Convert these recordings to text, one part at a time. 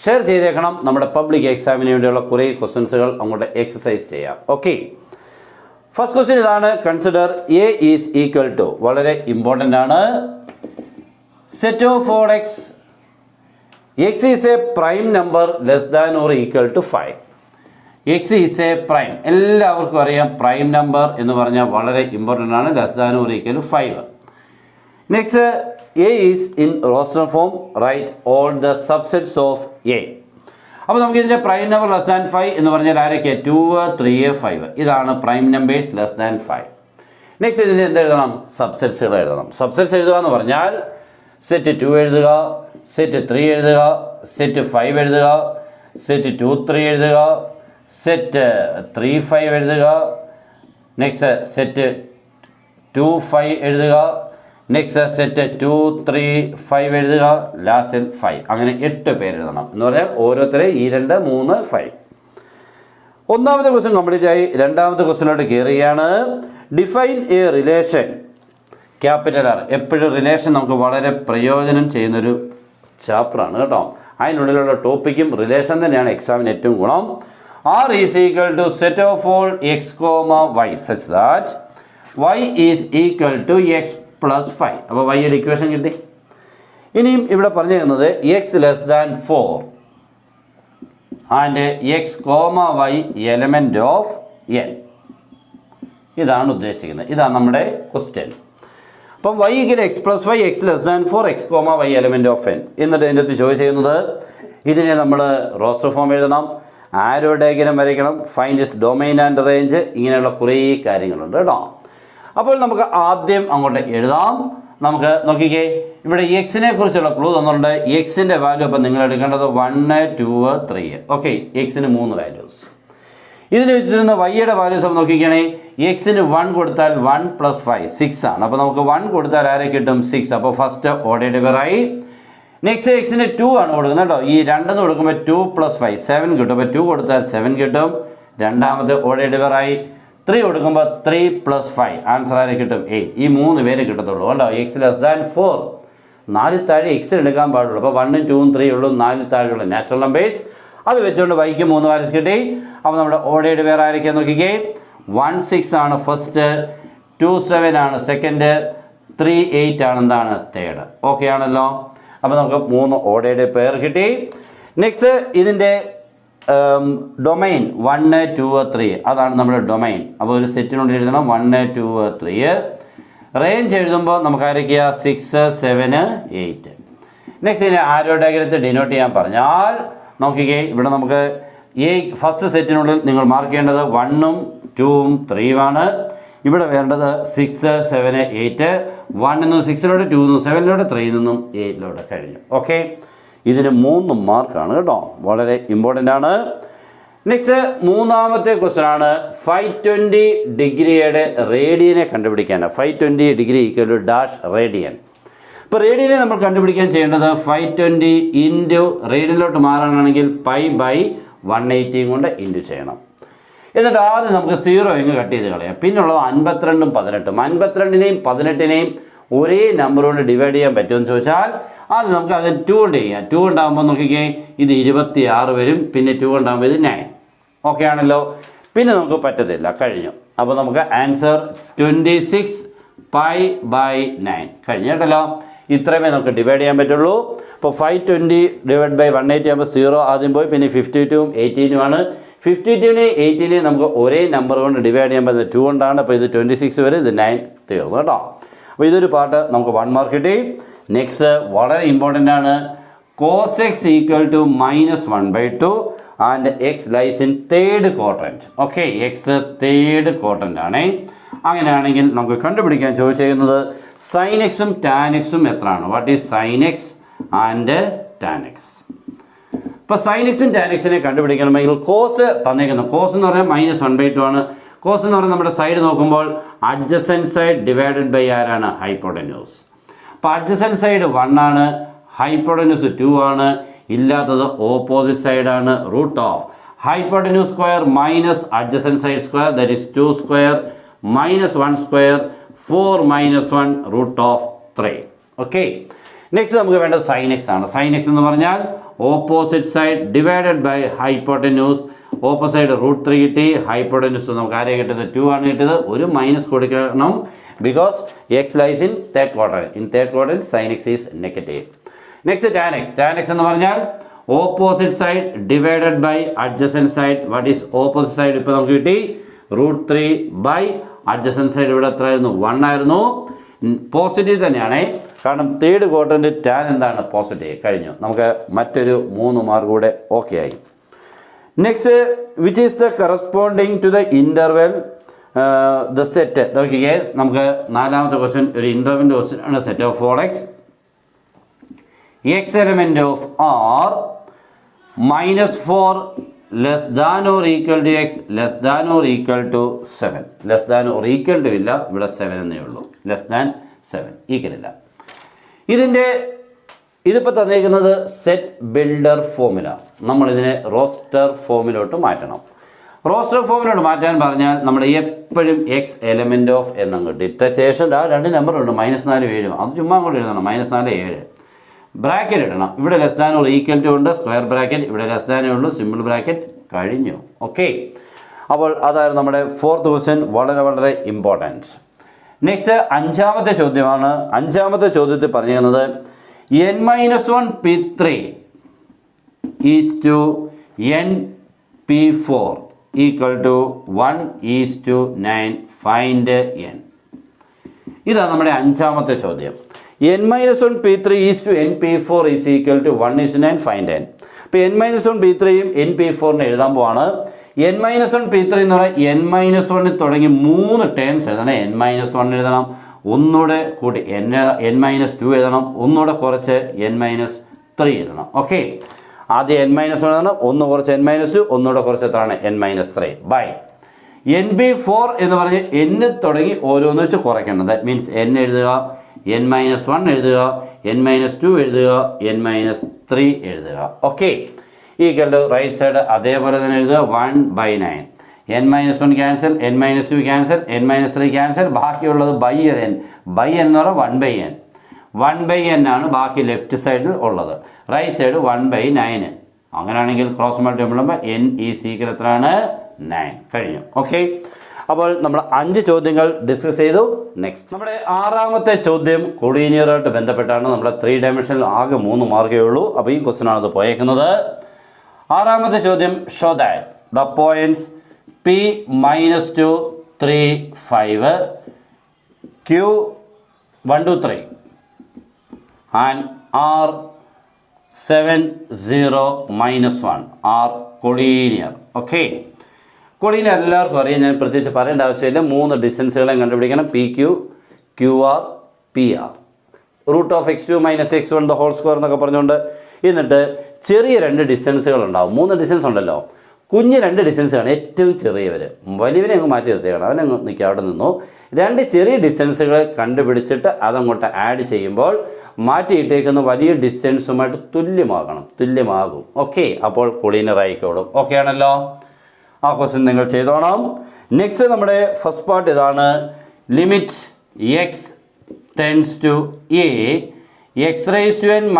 Share ചെയ്തേക്കണം. നമ്മുടെ public എക്സാമിന് വേണ്ടിയുള്ള കുറേ ക്വസ്റ്റ്യൻസുകൾ അങ്ങോട്ട് എക്സസൈസ് ചെയ്യാം. ഓക്കെ, ഫസ്റ്റ് ക്വസ്റ്റ്യൻ ഇതാണ്. Consider A is equal to, വളരെ ഇമ്പോർട്ടൻ്റ് ആണ്, set of all X, X is a prime number less than or equal to 5. X is a prime, എല്ലാവർക്കും അറിയാം പ്രൈം നമ്പർ എന്ന് പറഞ്ഞാൽ വളരെ ഇമ്പോർട്ടൻ്റ് ആണ്, less than or equal to 5. Next, A is in roster form, write all the subsets of A. അപ്പോൾ നമുക്ക് ഇതിൻ്റെ prime number less than 5 എന്ന് പറഞ്ഞാൽ ആരൊക്കെ? 2, 3, 5. ഇതാണ് prime numbers less than 5. Next ഇതിന് എന്ത് എഴുതണം? സബ്സെറ്റ്സുകൾ എഴുതണം. സബ്സെറ്റ്സ് എഴുതുക എന്ന് പറഞ്ഞാൽ സെറ്റ് 2 എഴുതുക, സെറ്റ് 3 എഴുതുക, സെറ്റ് 5 എഴുതുക, സെറ്റ് 2, 3 എഴുതുക, സെറ്റ് 3, 5 എഴുതുക, നെക്സ്റ്റ് സെറ്റ് 2, 5 എഴുതുക, നെക്സ്റ്റ് സെറ്റ് 2, 3, 5 എഴുതുക, ലാസ്റ്റിൽ 5. അങ്ങനെ 8 പേര് എഴുതണം എന്ന് പറഞ്ഞാൽ ഓരോരുത്തരെ 2, 3, 5. ഒന്നാമത്തെ ക്വസ്റ്റ്യൻ കംപ്ലീറ്റ് ആയി. രണ്ടാമത്തെ ക്വസ്റ്റ്യനിലോട്ട് കയറുകയാണ്. Define a relation, capital R. എപ്പോഴും റിലേഷൻ നമുക്ക് വളരെ പ്രയോജനം ചെയ്യുന്നൊരു ചാപ്റ്ററാണ് കേട്ടോ. അതിനുള്ളിലുള്ള ടോപ്പിക്കും റിലേഷൻ തന്നെയാണ് എക്സാമിന് ഏറ്റവും ഗുണം. R is equal to set of all X comma Y such that Y is equal to X plus 5. അപ്പോൾ വൈയുടെ ഇക്വേഷൻ കിട്ടി. ഇനിയും ഇവിടെ പറഞ്ഞു തരുന്നത് X less than 4 and X comma Y element of N. ഇതാണ് ഉദ്ദേശിക്കുന്നത്. ഇതാണ് നമ്മുടെ ക്വസ്റ്റ്യൻ. അപ്പം വൈ ഇങ്ങനെ X plus 5, X less than 4, X comma Y element of N. എന്നിട്ട് ഇതിൻ്റെ അകത്ത് ചോദിച്ചു ചെയ്യുന്നത് ഇതിനെ നമ്മൾ റോസ്റ്റർ ഫോം എഴുതണം, ആരോ ഡയഗ്രം വരയ്ക്കണം, find is domain and range, ഇങ്ങനെയുള്ള കുറേ കാര്യങ്ങളുണ്ട് കേട്ടോ. അപ്പോൾ നമുക്ക് ആദ്യം അങ്ങോട്ട് എഴുതാം. നമുക്ക് നോക്കിക്കേ, ഇവിടെ എക്സിനെ കുറിച്ചുള്ള ക്ലൂ തന്നിട്ടുണ്ട്. എക്സിൻ്റെ വാല്യൂ അപ്പം നിങ്ങൾ എടുക്കേണ്ടത് 1, 2, 3. ഓക്കെ, എക്സിന് 3 വാല്യൂസ്. ഇതിന് വെച്ചിരുന്ന വൈയുടെ വാല്യൂസ് അപ്പം നോക്കിക്കണേ. എക്സിന് 1 കൊടുത്താൽ 1 + 5 6 ആണ്. അപ്പോൾ നമുക്ക് 1 കൊടുത്താൽ ആരെ കിട്ടും? 6. അപ്പോൾ ഫസ്റ്റ് ഓർഡർ ഡിവൈഡായി. നെക്സ്റ്റ് എക്സിന് 2 ആണ് കൊടുക്കുന്നത് കേട്ടോ. ഈ 2 കൊടുക്കുമ്പോൾ 2 + 5 7 കിട്ടും. അപ്പോൾ 2 കൊടുത്താൽ 7 കിട്ടും. രണ്ടാമത്തെ ഓർഡർ ഡിവൈഡായി. 3 കൊടുക്കുമ്പോൾ 3 + 5 ആൻസർ ആരെ കിട്ടും? 8. ഈ 3 പേര് കിട്ടത്തുള്ളൂ കേട്ടോ. എക്സ് ലെസ് ദാൻ 4, 4 താഴെ എക്സിന് എടുക്കാൻ പാടുള്ളൂ. അപ്പോൾ 1, 2, 3 ഉള്ളൂ, 4 താഴെയുള്ള നാച്ചുറൽ നമ്പേഴ്സ്. അത് വെച്ചുകൊണ്ട് വൈക്ക് 3 വാല്യൂസ് കിട്ടി. അപ്പോൾ നമ്മുടെ ഓർഡേഡ് വേറെ ആരൊക്കെയാണ് നോക്കിക്കേ. 1, 6 ആണ് ഫസ്റ്റ്, 2, 7 ആണ് സെക്കൻഡ്, 3, 8 ആണ് എന്താണ് തേർഡ്. ഓക്കെ ആണല്ലോ. അപ്പോൾ നമുക്ക് 3 ഓർഡേഡ് പെയർ കിട്ടി. നെക്സ്റ്റ് ഇതിൻ്റെ ഡൊമൈൻ 1, 2, 3 അതാണ് നമ്മുടെ ഡൊമൈൻ. അപ്പോൾ ഒരു സെറ്റിനുള്ളിൽ എഴുതണം 1, 2, 3. റേഞ്ച് എഴുതുമ്പോൾ നമുക്ക് ആരൊക്കെയാ? 6, 7, 8. നെക്സ്റ്റ് ഇതിനെ ആരോ ഡയഗ്രത്തിൽ ഡിനോട്ട് ചെയ്യാൻ പറഞ്ഞാൽ നോക്കിക്കേ, ഇവിടെ നമുക്ക് ഈ ഫസ്റ്റ് സെറ്റിനുള്ളിൽ നിങ്ങൾ മാർക്ക് ചെയ്യേണ്ടത് 1, 2, 3 ആണ്. ഇവിടെ വേണ്ടത് 6, 7, 8. 1 നിന്നും 6 2 നിന്നും 7 3 നിന്നും 8 കഴിഞ്ഞു. ഓക്കെ, ഇതിന് 3 മാർക്കാണ് കേട്ടോ. വളരെ ഇമ്പോർട്ടൻ്റ് ആണ്. നെക്സ്റ്റ് മൂന്നാമത്തെ ക്വസ്റ്റ്യൻ ആണ് 520 ഡിഗ്രിയുടെ റേഡിയനെ കണ്ടുപിടിക്കാനാണ്. 520 degree equal to dash radian. ഇപ്പോൾ റേഡിയനെ നമ്മൾ കണ്ടുപിടിക്കാൻ ചെയ്യേണ്ടത് 520 ഇൻറ്റു റേഡിയനിലോട്ട് മാറാനാണെങ്കിൽ π/180 കൊണ്ട് ഇൻറ്റു ചെയ്യണം. എന്നിട്ട് ആദ്യം നമുക്ക് 0 എങ്ങ് കട്ട് ചെയ്ത് കളയാം. പിന്നുള്ളത് 52ഉം 18. 52നെയും 18നെയും ഒരേ നമ്പർ കൊണ്ട് ഡിവൈഡ് ചെയ്യാൻ പറ്റുമെന്ന് ചോദിച്ചാൽ ആദ്യം നമുക്ക് അതിന് 2 കൊണ്ട് ചെയ്യാം. 2 ഉണ്ടാകുമ്പോൾ നോക്കിക്കേ, ഇത് 26 വരും. പിന്നെ 2 ഉണ്ടാകുമ്പോൾ ഇത് 9. ഓക്കെ ആണല്ലോ. പിന്നെ നമുക്ക് പറ്റത്തില്ല, കഴിഞ്ഞു. അപ്പോൾ നമുക്ക് ആൻസർ 26 π/9 കഴിഞ്ഞു കേട്ടല്ലോ. ഇത്രയുമേ നമുക്ക് ഡിവൈഡ് ചെയ്യാൻ പറ്റുള്ളൂ. അപ്പോൾ 520 / 180 ആകുമ്പോൾ 0 ആദ്യം പോയി. പിന്നെ 52ഉം 18ഉം ആണ്. 52നെയും 18നെയും നമുക്ക് ഒരേ നമ്പർ കൊണ്ട് ഡിവൈഡ് ചെയ്യാൻ പറ്റുന്നത് 2 കൊണ്ടാണ്. അപ്പോൾ ഇത് 26 വരെ, ഇത് 9 തീർന്നു കേട്ടോ. അപ്പോൾ ഇതൊരു പാർട്ട് നമുക്ക് 1 മാർക്ക് കിട്ടി. നെക്സ്റ്റ് വളരെ ഇമ്പോർട്ടൻ്റ് ആണ്. cos x = -1/2 and X lies in third quadrant. Okay, X third quadrant ആണ്. അങ്ങനെയാണെങ്കിൽ നമുക്ക് കണ്ടുപിടിക്കാൻ ചോദിച്ചിരിക്കുന്നത് sin x ഉം tan x ഉം എത്രയാണ്? What is sin x and tan x? ഇപ്പോൾ sin x ഉം tan x നെ കണ്ടുപിടിക്കണമെങ്കിൽ കോസ് തന്നേക്കുന്നു. കോസ് എന്ന് പറഞ്ഞാൽ -1/2 ആണ്. കോസ് എന്ന് പറഞ്ഞാൽ നമ്മുടെ സൈഡ് നോക്കുമ്പോൾ അഡ്ജസൻറ്റ് സൈഡ് ഡിവൈഡഡ് ബൈ ആരാണ്? ഹൈപ്പോട്ടന്യൂസ്. അപ്പോൾ അഡ്ജസൻറ്റ് സൈഡ് 1 ആണ്, ഹൈപ്പോട്ടന്യൂസ് 2 ആണ്. ഇല്ലാത്തത് ഓപ്പോസിറ്റ് സൈഡാണ്. Root of hypotenuse square minus adjacent side square, that is 2 square -1 square 4 - 1 √3. Okay, next നമുക്ക് വേണ്ടത് sin x ആണ്. sin x എന്ന് പറഞ്ഞാൽ opposite side divided by hypotenuse. Opposite √3 കിട്ടി, ഹൈപ്പോട്ടന്യൂസ് നമുക്ക് ആരെയാണ് കിട്ടിയത്? 2 ആണ് കിട്ടിയത്. ഒരു മൈനസ് കൊടുക്കണം, because x lies in third quadrant. In third quadrant sine x is negative. Next tan x. Tan x എന്ന് പറഞ്ഞാൽ opposite side divided by adjacent side. What is opposite side? ഇപ്പോൾ നമുക്ക് കിട്ടി √3 ബൈ അഡ്ജസൻറ്റ് സൈഡ്. ഇവിടെ എത്ര ആയിരുന്നു? 1 ആയിരുന്നു. Positive തന്നെയാണ്, കാരണം തേർഡ് ക്വാഡ്രന്റ് ടാൻ എന്താണ്? പോസിറ്റീവ്. കഴിഞ്ഞു. നമുക്ക് മറ്റൊരു 3 മാർക്ക് കൂടെ ഓക്കെ ആയി. Next, which is the corresponding to the interval the set. നോക്കിക്കേ, നമുക്ക് 4ാമത്തെ ക്വസ്റ്റ്യൻ ഒരു ഇൻ്റർവെലിൻ്റെ ക്വസ്റ്റ്യൻ ആണ്. Set of 4x, x element of R -4 less than or equal to x less than or equal to 7. Less than or equal to ഇല്ല, ഇവിടെ 7 എന്നേ ഉള്ളൂ. ലെസ് ദാൻ 7, ഈക്വൽ ഇല്ല. ഇതിപ്പോൾ തന്നിരിക്കുന്നത് സെറ്റ് ബിൽഡർ ഫോർമുല. നമ്മളിതിനെ റോസ്റ്റർ ഫോമിലോട്ട് മാറ്റണം. റോസ്റ്റർ ഫോമിലോട്ട് മാറ്റാൻ പറഞ്ഞാൽ നമ്മൾ എപ്പോഴും എക്സ് എലമെൻറ്റ് ഓഫ് എന്നങ്ങോട്ട് ഇട്ട ശേഷം ആ 2 നമ്പറുണ്ട്, -4 7. അത് ചുമ്മാ അങ്ങോട്ട് എഴുതണം, -4 7. ബ്രാക്കറ്റ് ഇടണം. ഇവിടെ less than or equal to ഉണ്ട്, സ്ക്വയർ ബ്രാക്കറ്റ്. ഇവിടെ ലെസ് ദാനേ ഉള്ളൂ, സിമ്പിൾ ബ്രാക്കറ്റ്. കഴിഞ്ഞു. ഓക്കെ, അപ്പോൾ അതായിരുന്നു നമ്മുടെ 4th ക്വസ്റ്റ്യൻ. വളരെ വളരെ ഇമ്പോർട്ടൻറ്റ്. നെക്സ്റ്റ് 5ാമത്തെ ചോദ്യമാണ്. 5ാമത്തെ ചോദ്യത്തിൽ പറഞ്ഞിരുന്നത് n-1 p3 = n p4 = 1:9. Find n. ഇതാണ് നമ്മുടെ 5ാമത്തെ ചോദ്യം. n-1 p3 = n p4 = 1:9. Find n. അപ്പോൾ n-1 p3യും n p4നെ എഴുതാൻ പോവാണ്. n-1 p3 എന്ന് പറഞ്ഞാൽ n-1 തുടങ്ങി 3 ടേംസ് എഴുതണം. n-1 എഴുതണം, ഒന്നുകൂടെ കൂടി n-2 എഴുതണം, ഒന്നുകൂടെ കുറച്ച് n-3 എഴുതണം. ഓക്കെ, ആദ്യം n-1 എഴുതണം, ഒന്ന് കുറച്ച് n-2, ഒന്നുകൂടെ കുറച്ച് എത്രയാണ്? n-3 ബൈ np4 എന്ന് പറഞ്ഞ് n തുടങ്ങി ഓരോന്ന് വെച്ച് കുറയ്ക്കണം. ദാറ്റ് മീൻസ് n എഴുതുക, n-1 എഴുതുക, n-2 എഴുതുക, n-3 എഴുതുക. Okay, equal to right side അതേപോലെ തന്നെ എഴുതുക 1/9. n-1 cancel, n-2 cancel, n-3 cancel, ബാക്കിയുള്ളത് ബൈ n. ബൈ n എന്ന് പറഞ്ഞാൽ 1/n. 1/n ആണ് ബാക്കി ലെഫ്റ്റ് സൈഡിൽ ഉള്ളത്. Right side 1/9. അങ്ങനെയാണെങ്കിൽ ക്രോസ് മൾട്ടിപ്പിൾ ചെയ്യുമ്പോൾ n ഈസ് ഈക്വൽ എത്രയാണ്? 9. കഴിഞ്ഞു. ഓക്കെ, അപ്പോൾ നമ്മൾ 5 ചോദ്യങ്ങൾ ഡിസ്കസ് ചെയ്തു. നെക്സ്റ്റ് നമ്മുടെ 6ാമത്തെ ചോദ്യം കൊളീനിയറായിട്ട് ബന്ധപ്പെട്ടാണ്. നമ്മുടെ 3 ഡയമെൻഷനിൽ ആകെ 3 മാർക്കേ ഉള്ളൂ. അപ്പോൾ ഈ ക്വസ്റ്റ്യനാണ് അത് പോയേക്കുന്നത്. 6ാമത്തെ ചോദ്യം, show that the points P -2 3 5 Q 1 2 3 and R 7 0 -1 are collinear. Okay, collinear എല്ലാവർക്കും അറിയാം, ഞാൻ പ്രത്യേകിച്ച് പറയേണ്ട ആവശ്യമില്ല. 3 ഡിസ്റ്റൻസുകളെ കണ്ടുപിടിക്കണം. PQ, QR, PR. √(x2 - x1) the whole square എന്നൊക്കെ പറഞ്ഞുകൊണ്ട്. എന്നിട്ട് ചെറിയ 2 ഡിസ്റ്റൻസുകൾ ഉണ്ടാവും. 3 ഡിസ്റ്റൻസ് ഉണ്ടല്ലോ, കുഞ്ഞ് 2 ഡിസ്റ്റൻസാണ് ഏറ്റവും ചെറിയവർ. വലിയവരെ അങ്ങ് മാറ്റി നിർത്തിയാണ്, അവനങ്ങ് നിൽക്കുക, അവിടെ നിന്നു. 2 ചെറിയ ഡിസ്റ്റൻസുകൾ കണ്ടുപിടിച്ചിട്ട് അതങ്ങോട്ട് ആഡ് ചെയ്യുമ്പോൾ മാറ്റിയിട്ടേക്കുന്ന വലിയ ഡിസ്റ്റൻസുമായിട്ട് തുല്യമാകും. ഓക്കെ, അപ്പോൾ കൊളീനിയർ ആയിക്കോളും. ഓക്കെ ആണല്ലോ? ആ ക്വസ്റ്റ്യൻ നിങ്ങൾ ചെയ്തോണം. നെക്സ്റ്റ് നമ്മുടെ ഫസ്റ്റ് പാർട്ട് ഇതാണ്. Limit x tends to a x⁻n -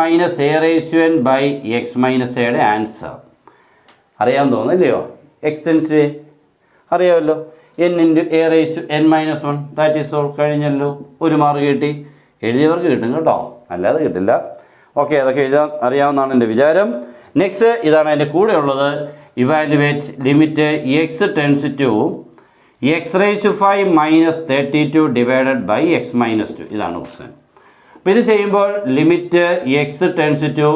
a⁻n by x - a യുടെ ആൻസർ അറിയാൻ തോന്നുന്നില്ലയോ? x ടെൻസ് ടു a അറിയാമല്ലോ. n × a⁻n-1 that is all. കഴിഞ്ഞല്ലോ. 1 മാർക്ക് കിട്ടി. എഴുതിയവർക്ക് കിട്ടും കേട്ടോ, അല്ലാതെ കിട്ടില്ല. ഓക്കെ, അതൊക്കെ എഴുതാൻ അറിയാവുന്നതാണ് എൻ്റെ വിചാരം. നെക്സ്റ്റ് ഇതാണ് അതിൻ്റെ കൂടെ ഉള്ളത്. Evaluate limit x tends to x⁵ - 32 divided by x - 2. ഇതാണ് ക്വസ്റ്റ്യൻ. അപ്പോൾ ഇത് ചെയ്യുമ്പോൾ limit x tends to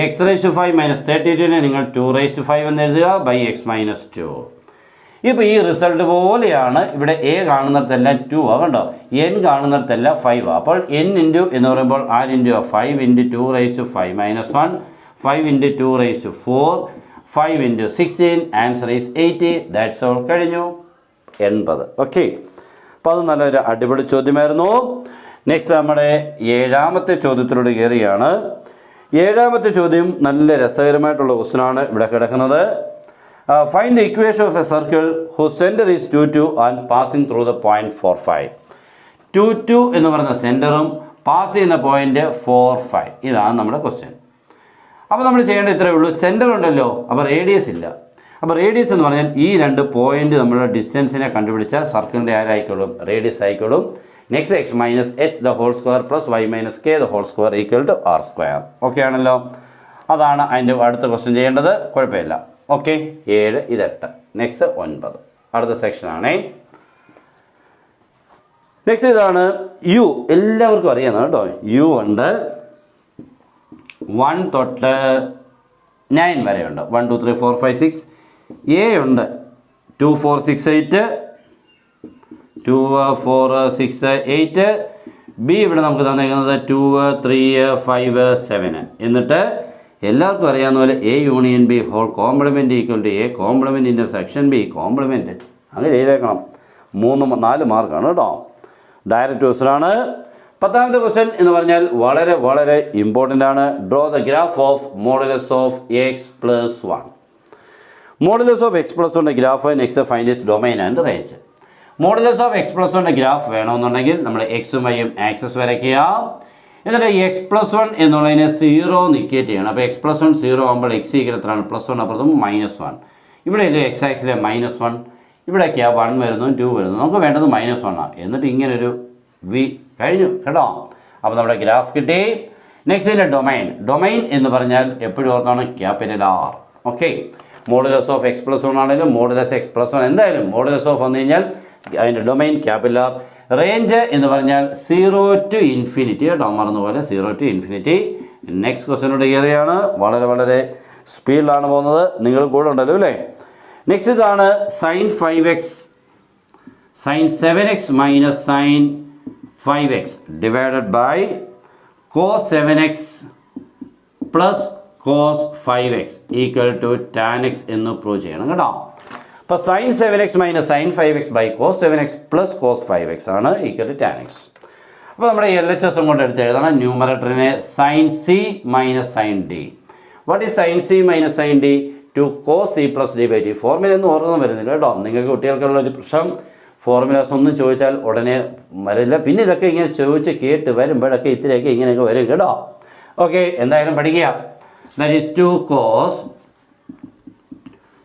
x⁵ - 32നെ നിങ്ങൾ 2⁵ എന്ന് എഴുതുക ബൈ x - 2. ഇപ്പോൾ ഈ റിസൾട്ട് പോലെയാണ് ഇവിടെ a കാണുന്നിടത്തെല്ലാം 2 കണ്ടോ, n കാണുന്നിടത്തെല്ലാം 5. അപ്പോൾ n ഇൻറ്റു എന്ന് പറയുമ്പോൾ 5 × 2⁵ -1 5 × 2⁴ 5 × 16 ആൻസർ ഈസ് 80. That's all. കഴിഞ്ഞു. 80. ഓക്കെ, അപ്പോൾ അത് നല്ലൊരു അടിപൊളി ചോദ്യമായിരുന്നു. നെക്സ്റ്റ് നമ്മുടെ 7ാമത്തെ ചോദ്യത്തിലൂടെ കയറുകയാണ്. 7ാമത്തെ ചോദ്യം നല്ല രസകരമായിട്ടുള്ള ക്വസ്റ്റ്യനാണ് ഇവിടെ കിടക്കുന്നത്. Find the equation of a circle whose centre is 2 2 and passing through the point 4 5. 2 2 എന്ന് പറയുന്ന സെൻറ്ററും പാസ് ചെയ്യുന്ന പോയിന്റ് 4 5. ഇതാണ് നമ്മുടെ ക്വസ്റ്റ്യൻ. അപ്പോൾ നമ്മൾ ചെയ്യേണ്ടത് ഇത്രയേ ഉള്ളൂ. സെൻറ്റർ ഉണ്ടല്ലോ, അപ്പോൾ റേഡിയസ് ഇല്ല. അപ്പോൾ റേഡിയസ് എന്ന് പറഞ്ഞാൽ ഈ രണ്ട് പോയിന്റ് നമ്മുടെ ഡിസ്റ്റൻസിനെ കണ്ടുപിടിച്ചാൽ സർക്കിളിൻ്റെ ആരായിക്കോളും, റേഡിയസ് ആയിക്കോളും. Next x minus h the whole square plus y minus k the whole square equal to r square. Okay ആണല്ലോ. അതാണ് അതിൻ്റെ അടുത്ത ക്വസ്റ്റ്യൻ ചെയ്യേണ്ടത്. കുഴപ്പമില്ല. ഓക്കെ, 7 ഇത് 8. നെക്സ്റ്റ് 9 അടുത്ത സെക്ഷനാണേ. നെക്സ്റ്റ് ഇതാണ് യു. എല്ലാവർക്കും അറിയാവുന്ന കേട്ടോ. യു ഉണ്ട് 1 തൊട്ട് 9 വരെയുണ്ട്. 1 2 3 4 5 6. എ ഉണ്ട് 2 4 6 8 2 4 6 8. ബി ഇവിടെ നമുക്ക് തന്നേക്കുന്നത് 2 3 5 7. എന്നിട്ട് എല്ലാവർക്കും അറിയാവുന്ന പോലെ A union B whole complement equal to A complement intersection B complement. അങ്ങനെ ചെയ്തേക്കണം. 4 മാർക്കാണ് കേട്ടോ. ഡയറക്റ്റ് ക്വസ്റ്റ്യനാണ്. 10ാമത്തെ ക്വസ്റ്റ്യൻ എന്ന് പറഞ്ഞാൽ വളരെ വളരെ ഇമ്പോർട്ടൻ്റ് ആണ്. Draw the graph of modulus of x plus 1. Modulus of x plus 1 graph. Next find it's domain and range. Modulus of x plus 1 graph വേണമെന്നുണ്ടെങ്കിൽ നമ്മൾ എക്സും വൈയും ആക്സസ് വരയ്ക്കുക. എന്നിട്ട് എക്സ് പ്ലസ് 1 എന്നുള്ളതിനെ 0 നിക്കേറ്റ് ചെയ്യണം. അപ്പോൾ എക്സ് പ്ലസ് 1 0 ആകുമ്പോൾ എക്സ് ഈക്വൽ +1 അപ്പുറത്തും -1. ഇവിടെ ഇത് എക്സ് ആക്സിലെ -1, ഇവിടേക്ക് 1 വരുന്നു 2 വരുന്നു. നമുക്ക് വേണ്ടത് -1 ആണ്. എന്നിട്ട് ഇങ്ങനൊരു വി കഴിഞ്ഞു കേട്ടോ. അപ്പോൾ നമ്മുടെ ഗ്രാഫ് കിട്ടി. നെക്സ്റ്റ് ഇതിൻ്റെ ഡൊമൈൻ എന്ന് പറഞ്ഞാൽ എപ്പോഴും ഓർത്താണ് capital R. Okay, modulus of x plus 1 ആണെങ്കിലും മോഡുലസ് എക്സ് പ്ലസ് 1 എന്തായാലും മോഡുലസ് ഓഫ് വന്നു കഴിഞ്ഞാൽ അതിൻ്റെ ഡൊമൈൻ ക്യാപിറ്റൽ R. റേഞ്ച് എന്ന് പറഞ്ഞാൽ 0 to ∞. കേട്ടോ, മറന്നുപോലെ 0 to ∞. നെക്സ്റ്റ് ക്വസ്റ്റ്യനോട് കയറിയാണ്. വളരെ വളരെ സ്പീഡിലാണ് പോകുന്നത്. നിങ്ങൾ കൂടെ ഉണ്ടല്ലോ അല്ലേ. നെക്സ്റ്റ് ഇതാണ് sin 5x sin 7x minus sin 5x divided by cos 7x plus cos 5x equal to tan x എന്ന് പ്രൂവ് ചെയ്യണം കേട്ടോ. അപ്പോൾ sin 7x minus sin 5x by cos 7x plus cos 5x ആണ് equal to tan x. അപ്പോൾ നമ്മുടെ LHS കൊണ്ട് എടുത്ത് എഴുതണം. ന്യൂമറേറ്ററിനെ sin c minus sin d. What is sin c minus sin d? Two cos c plus d by t. Formula ഒന്നും ഓർമ്മ വരുന്നില്ല കേട്ടോ. നിങ്ങൾക്ക് കുട്ടികൾക്കുള്ള ഒരു പ്രശ്നം ഫോർമുലാസ് ഒന്നും ചോദിച്ചാൽ ഉടനെ വരില്ല. പിന്നെ ഇതൊക്കെ ഇങ്ങനെ ചോദിച്ച് കേട്ട് വരുമ്പോഴൊക്കെ ഇത്തിരിയൊക്കെ ഇങ്ങനെയൊക്കെ വരും കേട്ടോ. ഓക്കെ, എന്തായാലും പഠിക്കുക. That is 2 cos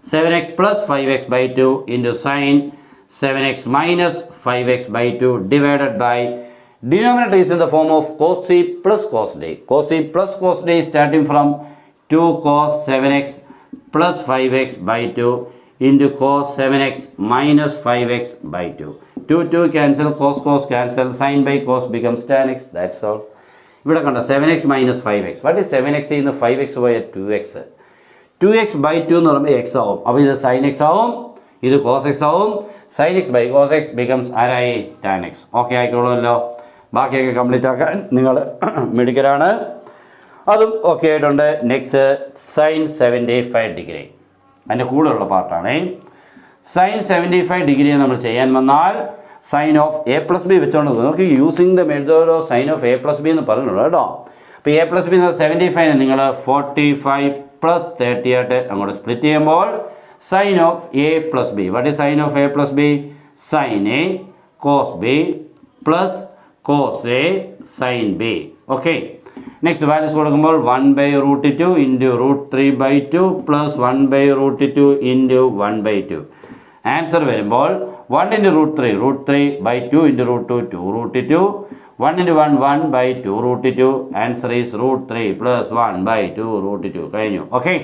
7x plus 5x by 2 into sin 7x minus 5x by 2 divided by denominator is in the form of cos c plus cos d. Cos c plus cos d starting from 2 cos 7x plus 5x by 2 into cos 7x minus 5x by 2. 2 cancel, cos cancel, sin by cos becomes tan x. That's all. ഇവിടെ കണ്ട 7x minus 5x. What is 7x in the 5x by 2x? 2x by 2 എന്ന് പറയുമ്പോൾ x ആവും. അപ്പോൾ ഇത് sin x ആവും, ഇത് cos x ആവും. sin x by cos x becomes ആരായി tan x. ഓക്കെ ആയിക്കോളുമല്ലോ. ബാക്കിയൊക്കെ കംപ്ലീറ്റ് ആക്കാൻ നിങ്ങൾ മിടുക്കരാണ്. അതും ഓക്കെ ആയിട്ടുണ്ട്. Next sin 75 degree. അതിൻ്റെ കൂടെയുള്ള പാർട്ടാണ്. sin 75 ഡിഗ്രി നമ്മൾ ചെയ്യാൻ വന്നാൽ sine of a plus b വെച്ചുകൊണ്ട് നമുക്ക് using the method of sine of a plus b എന്ന് പറഞ്ഞുള്ളൂ കേട്ടോ. അപ്പോൾ എ പ്ലസ് ബി 75 നിങ്ങൾ 45 പ്ലസ് 30 ആയിട്ട് അങ്ങോട്ട് സ്പ്ലിറ്റ് ചെയ്യുമ്പോൾ sine of a plus b. What is sine of a plus b? Sine a cos b plus cos a sine b. Okay, next values കൊടുക്കുമ്പോൾ 1/√2 into √3/2 plus 1/√2 into 1/2. Answer വരുമ്പോൾ 1 into √3/2 into √2 2√2. 1 into 1 1/2√2. Answer is √3 plus 1/2√2. കഴിഞ്ഞു. ഓക്കെ,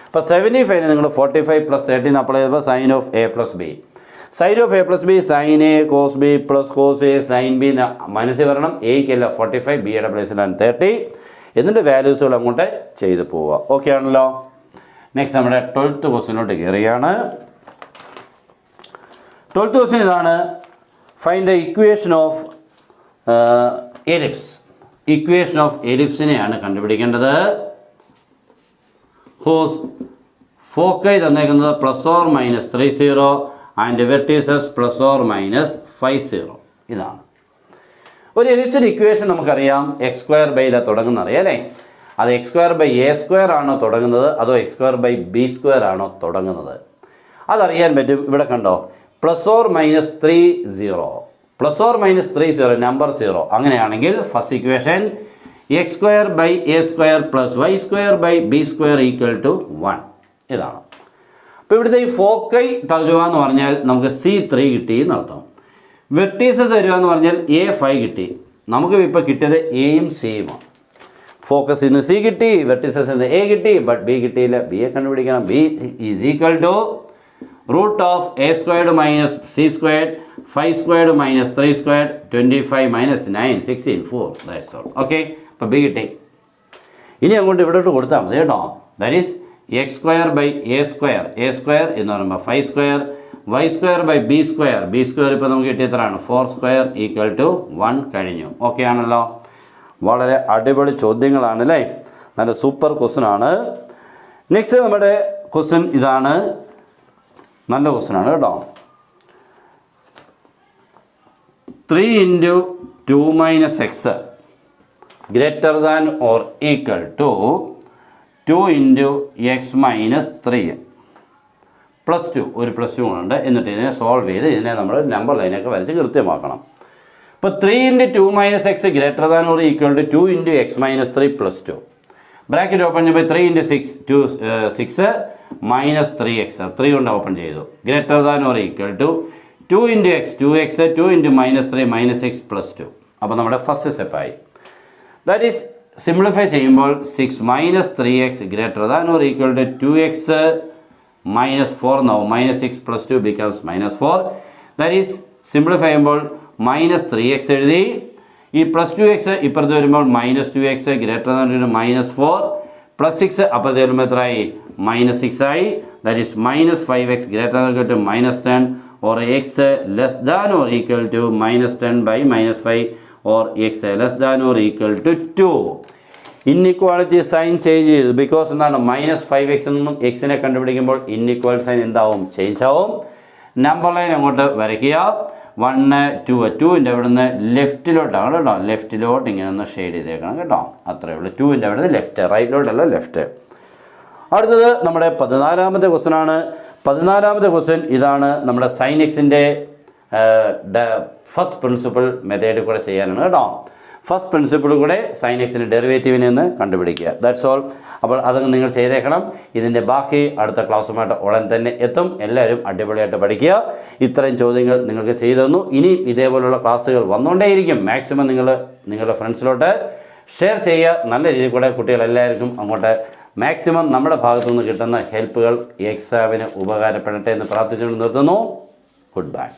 അപ്പോൾ 75 നിങ്ങൾ 45 plus 30 apply ചെയ്തപ്പോൾ sine of a plus b. Sine of a plus b sine a cos b plus cos a sine b മനസ്സിൽ വരണം. എയ്ക്കല്ല 45, ബിയുടെ പ്ലേസിലാണ് 30. എന്നിട്ട് വാല്യൂസുകൾ അങ്ങോട്ട് ചെയ്ത് പോവുക. ഓക്കെ ആണല്ലോ. നെക്സ്റ്റ് നമ്മുടെ 12th ക്വസ്റ്റ്യനോട്ട് കയറിയാണ്. 12th ക്വസ്റ്റ്യൻ ഇതാണ്. Find the equation of ellipse. Equation of എലിപ്സിനെയാണ് കണ്ടുപിടിക്കേണ്ടത്. ഹോസ് ഫോക്കൈ തന്നേക്കുന്നത് +or-30 ആൻഡ് വെർട്ടീസസ് +or-50. ഇതാണ് ഒരു എലിപ്സിൻ്റെ ഇക്വേഷൻ. നമുക്കറിയാം x²/യിലാണ് തുടങ്ങുന്നത് അറിയാം അല്ലേ. അത് x²/a² ആണോ തുടങ്ങുന്നത് അതോ x²/b² ആണോ തുടങ്ങുന്നത് അതറിയാൻ പറ്റും. ഇവിടെ കണ്ടോ +or-30 +or-30 നമ്പർ 0. അങ്ങനെയാണെങ്കിൽ first equation x square by a square plus y square by b square equal to 1. ഇതാണ്. അപ്പോൾ ഇവിടുത്തെ ഈ ഫോക്കൈ തരുക എന്ന് പറഞ്ഞാൽ നമുക്ക് C3 കിട്ടി എന്നർത്ഥം. വെർട്ടീസസ് തരുക എന്ന് പറഞ്ഞാൽ A5 കിട്ടി. നമുക്ക് ഇപ്പോൾ കിട്ടിയത് എയും സിയുമാണ്. ഫോക്കസിന് സി കിട്ടി, വെർട്ടീസസിന് എ കിട്ടി, ബട്ട് ബി കിട്ടിയില്ല. ബിയെ കണ്ടുപിടിക്കണം. B is equal to root of a squared minus c squared 5 squared minus 3 squared 25 minus 9 16 4. That's all. Okay, അപ്പോൾ ബി കിട്ടി. ഇനി അങ്ങോട്ട് ഇവിടോട്ട് കൊടുത്താൽ മതി കേട്ടോ. That is x square by a square എന്ന് പറയുമ്പോൾ 5 square y square by b square ഇപ്പോൾ നമുക്ക് കിട്ടിയ എത്രയാണ് 4 സ്ക്വയർ ഈക്വൽ ടു 1 കഴിഞ്ഞു. ഓക്കെ ആണല്ലോ. വളരെ അടിപൊളി ചോദ്യങ്ങളാണ് അല്ലേ. നല്ല സൂപ്പർ ക്വസ്റ്റ്യൻ ആണ്. നെക്സ്റ്റ് നമ്മുടെ ക്വസ്റ്റ്യൻ ഇതാണ്. നല്ല ക്വസ്റ്റ്യൻ ആണ് കേട്ടോ. 3 × 2 - x greater than or equal to 2 × x - 3 +2. ഒരു +2 ഉണ്ട്. എന്നിട്ട് ഇതിനെ സോൾവ് ചെയ്ത് ഇതിനെ നമ്മൾ നമ്പർ ലൈനൊക്കെ വരച്ച് കൃത്യമാക്കണം. ഇപ്പോൾ 3 × 2 - x greater than or equal to 2 × x - 3 +2. Bracket open ചെയ്യുമ്പോൾ 3 × 6 മൈനസ് 3x 3 കൊണ്ട് ഓപ്പൺ ചെയ്തു. Greater than or equal to 2 × x 2x 2 × -3 -x +2. അപ്പോൾ നമ്മുടെ ഫസ്റ്റ് സ്റ്റെപ്പായി. ദാറ്റ് ഈസ് സിംപ്ലിഫൈ ചെയ്യുമ്പോൾ 6 - 3x greater than or equal to 2x -4 now -6 +2 becomes -4. That is simplify ചെയ്യുമ്പോൾ -3x എഴുതി. ഈ +2x ഇപ്പുറത്ത് വരുമ്പോൾ -2x ഗ്രേറ്റർ ദാൻ -4 +6 അപ്പുറത്ത് വരുമ്പോൾ എത്രയായി -6 ആയി. That is -5x greater than -10 or x less than or equal to -10 by -5 or x less than or equal to 2. Inequality sign change ചെയ്തു. ബിക്കോസ് എന്താണ് -5x നിന്നും എക്സിനെ കണ്ടുപിടിക്കുമ്പോൾ ഇൻഇക്വൽ സൈൻ എന്താവും ചേഞ്ച് ആവും. നമ്പർ ലൈൻ അങ്ങോട്ട് വരയ്ക്കുക. 1 2 ൻ്റെ അവിടെ നിന്ന് ലെഫ്റ്റിലോട്ടാണ് കേട്ടോ. ലെഫ്റ്റിലോട്ട് ഇങ്ങനെ ഒന്ന് ഷെയ്ഡ് ചെയ്തേക്കണം കേട്ടോ. അത്രയേ ഉള്ളൂ. 2 ൻ്റെ അവിടെ നിന്ന് ലെഫ്റ്റ്, റൈറ്റിലോട്ടല്ല ലെഫ്റ്റ്. അടുത്തത് നമ്മുടെ 14ാമത്തെ ക്വസ്റ്റ്യൻ ആണ്. 14ാമത്തെ ക്വസ്റ്റ്യൻ ഇതാണ്. നമ്മുടെ സൈൻ എക്സിൻ്റെ ഫസ്റ്റ് പ്രിൻസിപ്പിൾ മെത്തേഡ് കൂടെ ചെയ്യാനാണ് കേട്ടോ. ഫസ്റ്റ് പ്രിൻസിപ്പിൾ കൂടെ സൈൻ എക്സിൻ്റെ ഡെറിവേറ്റീവിനെ ഒന്ന് കണ്ടുപിടിക്കുക. That's all. അപ്പോൾ അത് നിങ്ങൾ ചെയ്തേക്കണം. ഇതിൻ്റെ ബാക്കി അടുത്ത ക്ലാസ്സുമായിട്ട് ഉടൻ തന്നെ എത്തും. എല്ലാവരും അടിപൊളിയായിട്ട് പഠിക്കുക. ഇത്രയും ചോദ്യങ്ങൾ നിങ്ങൾക്ക് ചെയ്തു തന്നു. ഇനി ഇതേപോലുള്ള ക്ലാസ്സുകൾ വന്നുകൊണ്ടേയിരിക്കും. മാക്സിമം നിങ്ങളുടെ ഫ്രണ്ട്സിലോട്ട് ഷെയർ ചെയ്യുക. നല്ല രീതിയിൽ കൂടെ കുട്ടികളെല്ലാവർക്കും അങ്ങോട്ട് മാക്സിമം നമ്മുടെ ഭാഗത്തു നിന്ന് കിട്ടുന്ന ഹെൽപ്പുകൾ എക്സാമിന് ഉപകാരപ്പെടട്ടെ എന്ന് പ്രാർത്ഥിച്ചുകൊണ്ട് നിർത്തുന്നു. Good bye.